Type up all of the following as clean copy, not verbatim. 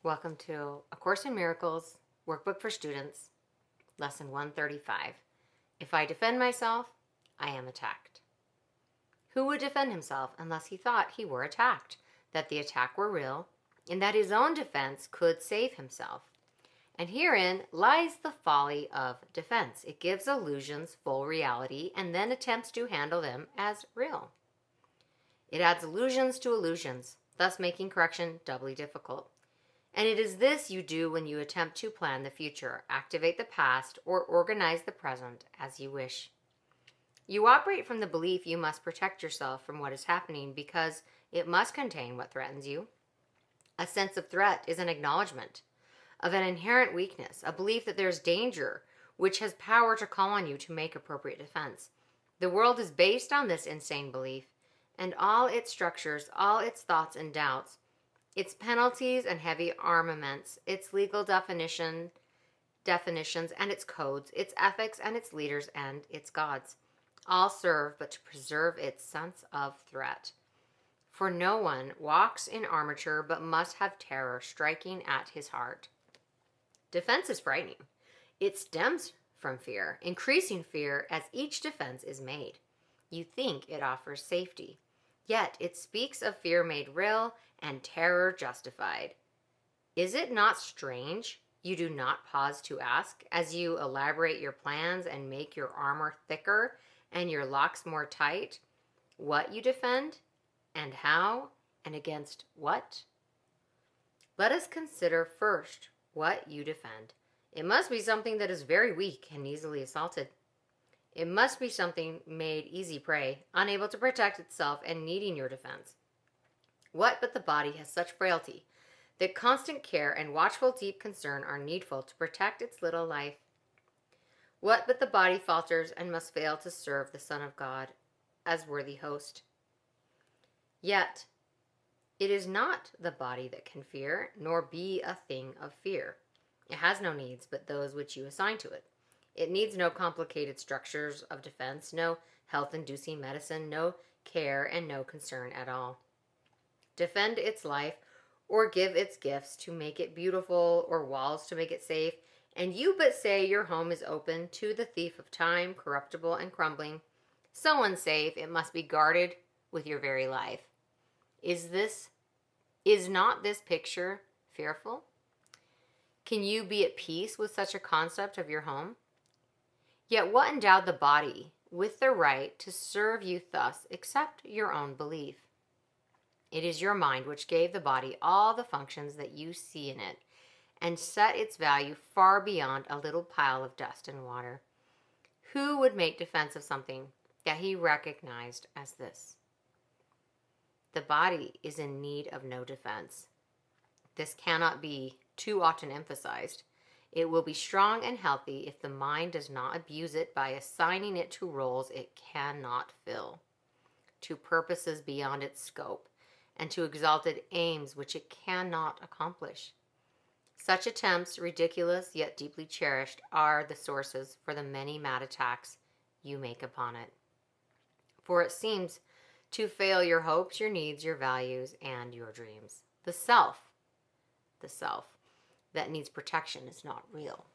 Welcome to A Course in Miracles, Workbook for Students, Lesson 135. If I defend myself, I am attacked. Who would defend himself unless he thought he were attacked, that the attack were real, and that his own defense could save himself? And herein lies the folly of defense. It gives illusions full reality and then attempts to handle them as real. It adds illusions to illusions, thus making correction doubly difficult. And it is this you do when you attempt to plan the future, activate the past, or organize the present as you wish. You operate from the belief you must protect yourself from what is happening because it must contain what threatens you. A sense of threat is an acknowledgement of an inherent weakness, a belief that there is danger, which has power to call on you to make appropriate defense. The world is based on this insane belief, and all its structures, all its thoughts and doubts, its penalties and heavy armaments, its legal definitions and its codes, its ethics and its leaders and its gods, all serve but to preserve its sense of threat. For no one walks in armature but must have terror striking at his heart. Defense is frightening. It stems from fear, increasing fear as each defense is made. You think it offers safety, yet it speaks of fear made real and terror justified. Is it not strange you do not pause to ask, as you elaborate your plans and make your armor thicker and your locks more tight, what you defend and how and against what? Let us consider first what you defend. It must be something that is very weak and easily assaulted. It must be something made easy prey, unable to protect itself and needing your defense. What but the body has such frailty that constant care and watchful deep concern are needful to protect its little life? What but the body falters and must fail to serve the Son of God as worthy host? Yet, it is not the body that can fear, nor be a thing of fear. It has no needs but those which you assign to it. It needs no complicated structures of defense, no health-inducing medicine, no care, and no concern at all. Defend its life, or give its gifts to make it beautiful, or walls to make it safe, and you but say your home is open to the thief of time, corruptible and crumbling. So unsafe, it must be guarded with your very life. Is not this picture fearful? Can you be at peace with such a concept of your home? Yet what endowed the body with the right to serve you thus except your own belief? It is your mind which gave the body all the functions that you see in it, and set its value far beyond a little pile of dust and water. Who would make defense of something that he recognized as this? The body is in need of no defense. This cannot be too often emphasized. It will be strong and healthy if the mind does not abuse it by assigning it to roles it cannot fill, to purposes beyond its scope, and to exalted aims which it cannot accomplish. Such attempts, ridiculous yet deeply cherished, are the sources for the many mad attacks you make upon it. For it seems to fail your hopes, your needs, your values, and your dreams. The self that needs protection is not real.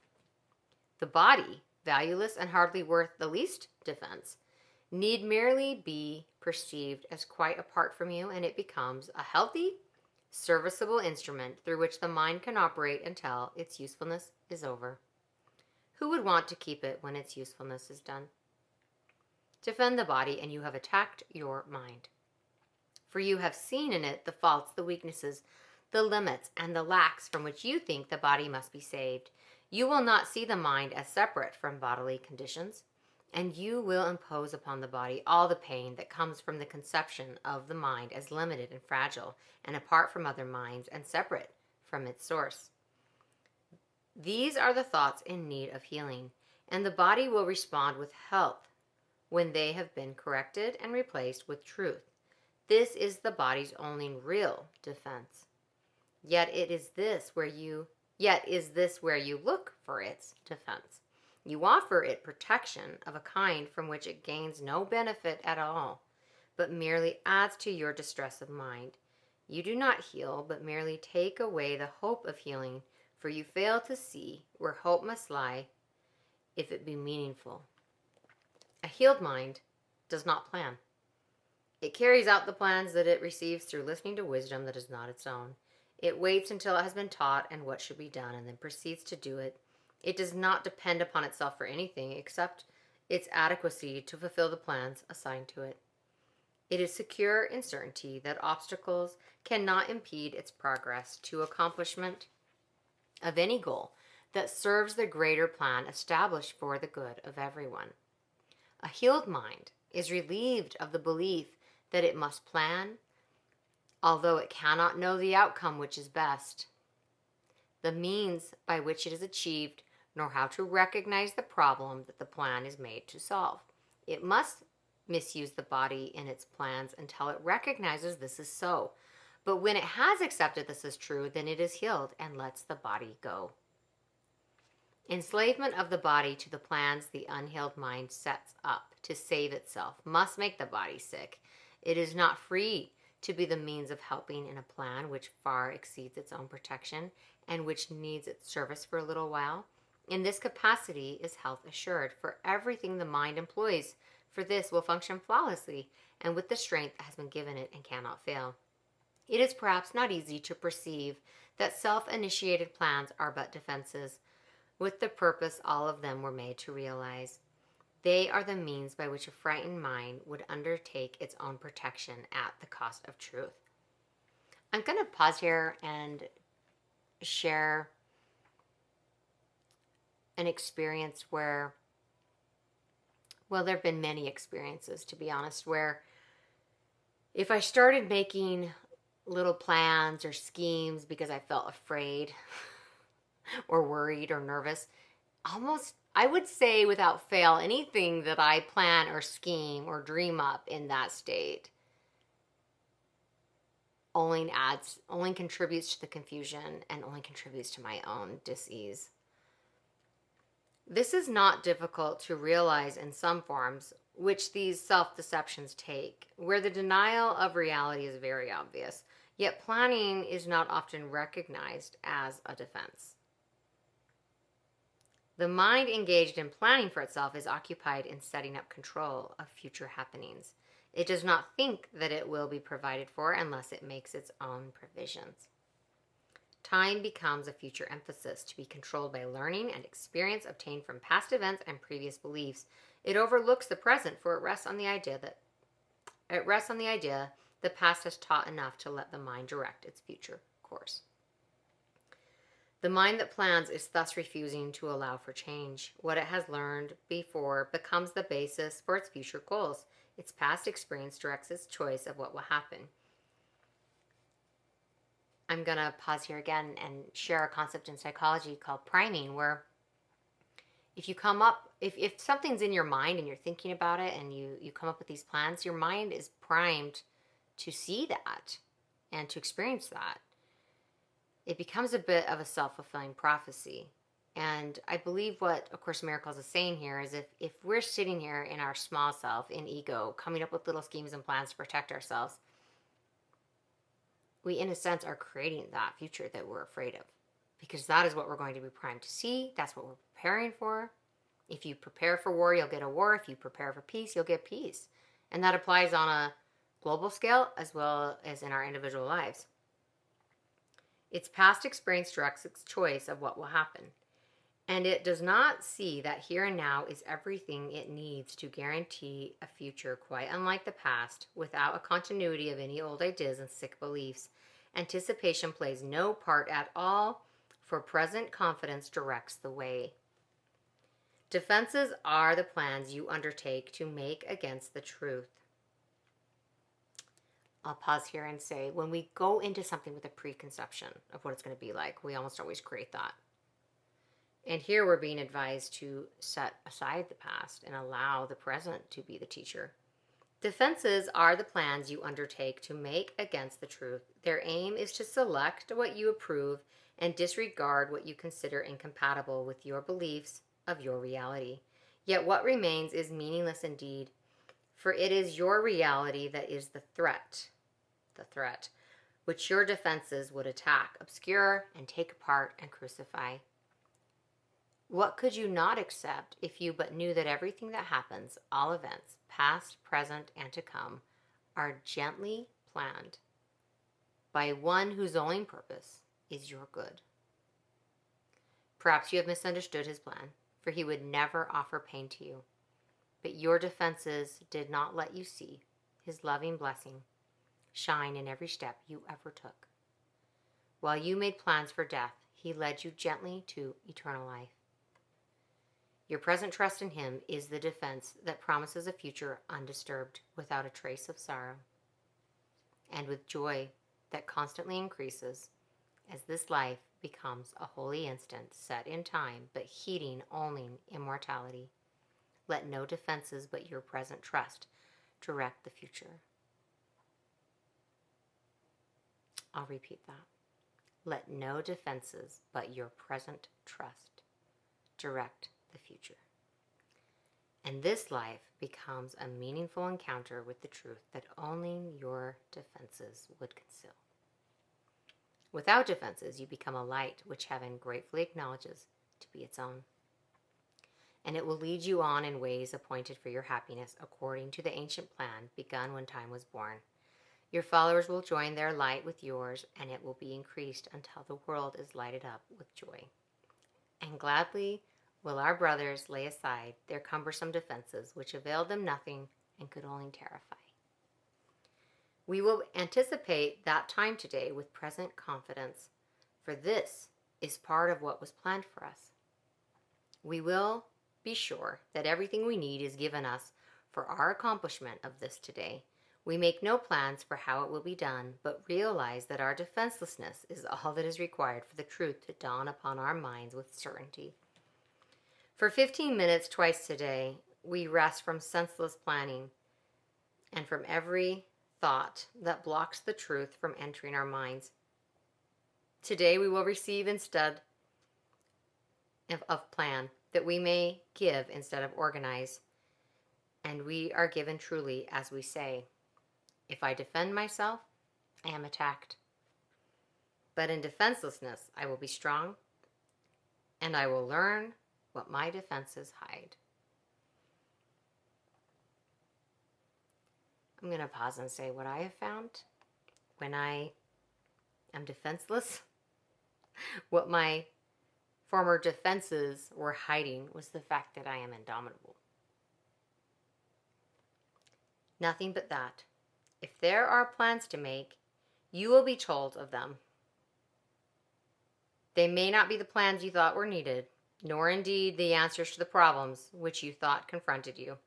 The body, valueless and hardly worth the least defense, need merely be perceived as quite apart from you, and it becomes a healthy, serviceable instrument through which the mind can operate until its usefulness is over. Who would want to keep it when its usefulness is done? Defend the body, and you have attacked your mind. For you have seen in it the faults, the weaknesses, the limits, and the lacks from which you think the body must be saved. You will not see the mind as separate from bodily conditions, and you will impose upon the body all the pain that comes from the conception of the mind as limited and fragile, and apart from other minds, and separate from its source. These are the thoughts in need of healing, and the body will respond with health when they have been corrected and replaced with truth. This is the body's only real defense. Yet is this where you look for its defense. You offer it protection of a kind from which it gains no benefit at all, but merely adds to your distress of mind. You do not heal, but merely take away the hope of healing, for you fail to see where hope must lie if it be meaningful. A healed mind does not plan. It carries out the plans that it receives through listening to wisdom that is not its own. It waits until it has been taught and what should be done, and then proceeds to do it. It does not depend upon itself for anything except its adequacy to fulfill the plans assigned to it. It is secure in certainty that obstacles cannot impede its progress to accomplishment of any goal that serves the greater plan established for the good of everyone. A healed mind is relieved of the belief that it must plan, although it cannot know the outcome which is best, the means by which it is achieved, nor how to recognize the problem that the plan is made to solve. It must misuse the body in its plans until it recognizes this is so. But when it has accepted this is true, then it is healed and lets the body go. Enslavement of the body to the plans the unhealed mind sets up to save itself must make the body sick. It is not free to be the means of helping in a plan which far exceeds its own protection and which needs its service for a little while. In this capacity is health assured, for everything the mind employs for this will function flawlessly and with the strength that has been given it and cannot fail. It is perhaps not easy to perceive that self-initiated plans are but defenses, with the purpose all of them were made to realize. They are the means by which a frightened mind would undertake its own protection at the cost of truth. I'm going to pause here and share an experience where, well, there have been many experiences, to be honest, where if I started making little plans or schemes because I felt afraid or worried or nervous, almost, I would say without fail, anything that I plan or scheme or dream up in that state only contributes to the confusion and only contributes to my own dis-ease. This is not difficult to realize in some forms, which these self-deceptions take, where the denial of reality is very obvious, yet planning is not often recognized as a defense. The mind engaged in planning for itself is occupied in setting up control of future happenings. It does not think that it will be provided for unless it makes its own provisions. Time becomes a future emphasis to be controlled by learning and experience obtained from past events and previous beliefs. It overlooks the present, for it rests on the idea the past has taught enough to let the mind direct its future course. The mind that plans is thus refusing to allow for change. What it has learned before becomes the basis for its future goals. Its past experience directs its choice of what will happen. I'm going to pause here again and share a concept in psychology called priming, where if something's in your mind and you're thinking about it and you come up with these plans, your mind is primed to see that and to experience that. It becomes a bit of a self-fulfilling prophecy. And I believe what A Course in Miracles is saying here is if we're sitting here in our small self, in ego, coming up with little schemes and plans to protect ourselves, we, in a sense, are creating that future that we're afraid of. Because that is what we're going to be primed to see. That's what we're preparing for. If you prepare for war, you'll get a war. If you prepare for peace, you'll get peace. And that applies on a global scale as well as in our individual lives. Its past experience directs its choice of what will happen. And it does not see that here and now is everything it needs to guarantee a future quite unlike the past, without a continuity of any old ideas and sick beliefs. Anticipation plays no part at all, for present confidence directs the way. Defenses are the plans you undertake to make against the truth. I'll pause here and say, when we go into something with a preconception of what it's going to be like, we almost always create that. And here we're being advised to set aside the past and allow the present to be the teacher. Defenses are the plans you undertake to make against the truth. Their aim is to select what you approve and disregard what you consider incompatible with your beliefs of your reality. Yet what remains is meaningless indeed, for it is your reality that is the threat. which your defenses would attack, obscure, and take apart and crucify. What could you not accept if you but knew that everything that happens, all events, past, present, and to come, are gently planned by one whose only purpose is your good? Perhaps you have misunderstood his plan, for he would never offer pain to you. But your defenses did not let you see his loving blessing shine in every step you ever took. While you made plans for death, he led you gently to eternal life. Your present trust in him is the defense that promises a future undisturbed, without a trace of sorrow, and with joy that constantly increases as this life becomes a holy instant set in time, but heeding only immortality. Let no defenses but your present trust direct the future. I'll repeat that. Let no defenses but your present trust direct the future. And this life becomes a meaningful encounter with the truth that only your defenses would conceal. Without defenses, you become a light which heaven gratefully acknowledges to be its own. And it will lead you on in ways appointed for your happiness according to the ancient plan begun when time was born. Your followers will join their light with yours, and it will be increased until the world is lighted up with joy. And gladly will our brothers lay aside their cumbersome defenses, which availed them nothing and could only terrify. We will anticipate that time today with present confidence, for this is part of what was planned for us. We will be sure that everything we need is given us for our accomplishment of this today. We make no plans for how it will be done, but realize that our defenselessness is all that is required for the truth to dawn upon our minds with certainty. For 15 minutes twice today, we rest from senseless planning and from every thought that blocks the truth from entering our minds. Today we will receive instead of plan, that we may give instead of organize, and we are given truly as we say. If I defend myself, I am attacked. But in defenselessness, I will be strong, and I will learn what my defenses hide. I'm going to pause and say what I have found when I am defenseless. What my former defenses were hiding was the fact that I am indomitable. Nothing but that. If there are plans to make, you will be told of them. They may not be the plans you thought were needed, nor indeed the answers to the problems which you thought confronted you,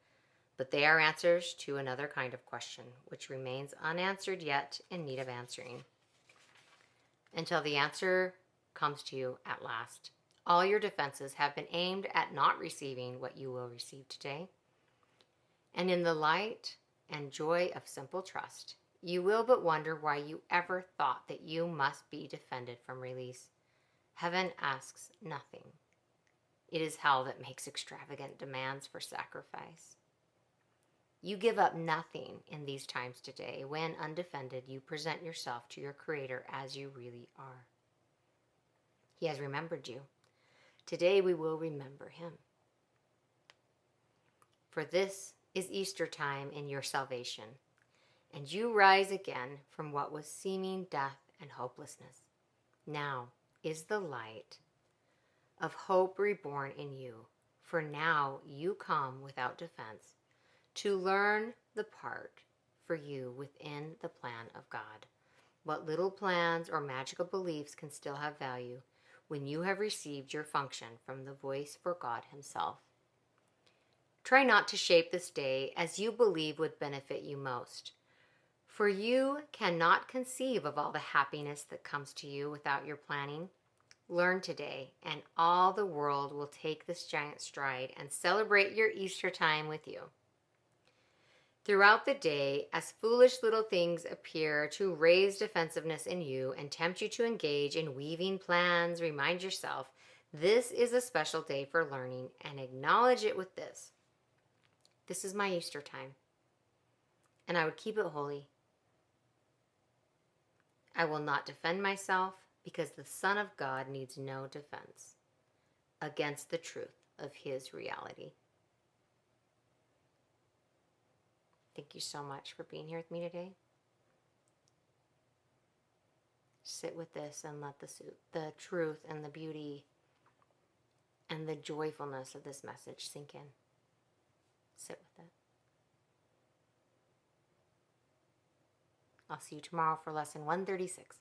but they are answers to another kind of question, which remains unanswered yet in need of answering, until the answer comes to you at last. All your defenses have been aimed at not receiving what you will receive today, and in the light and joy of simple trust, you will but wonder why you ever thought that you must be defended from release. Heaven asks nothing. It is hell that makes extravagant demands for sacrifice. You give up nothing in these times today when, undefended, you present yourself to your Creator as you really are. He has remembered you. Today we will remember Him. For this is Easter time in your salvation, and you rise again from what was seeming death and hopelessness. Now is the light of hope reborn in you, for now you come without defense to learn the part for you within the plan of God. What little plans or magical beliefs can still have value when you have received your function from the voice for God Himself. Try not to shape this day as you believe would benefit you most, for you cannot conceive of all the happiness that comes to you without your planning. Learn today, and all the world will take this giant stride and celebrate your Easter time with you. Throughout the day, as foolish little things appear to raise defensiveness in you and tempt you to engage in weaving plans, remind yourself this is a special day for learning, and acknowledge it with this. This is my Easter time, and I would keep it holy. I will not defend myself because the Son of God needs no defense against the truth of his reality. Thank you so much for being here with me today. Sit with this and let the truth and the beauty and the joyfulness of this message sink in. Sit with it. I'll see you tomorrow for lesson 136.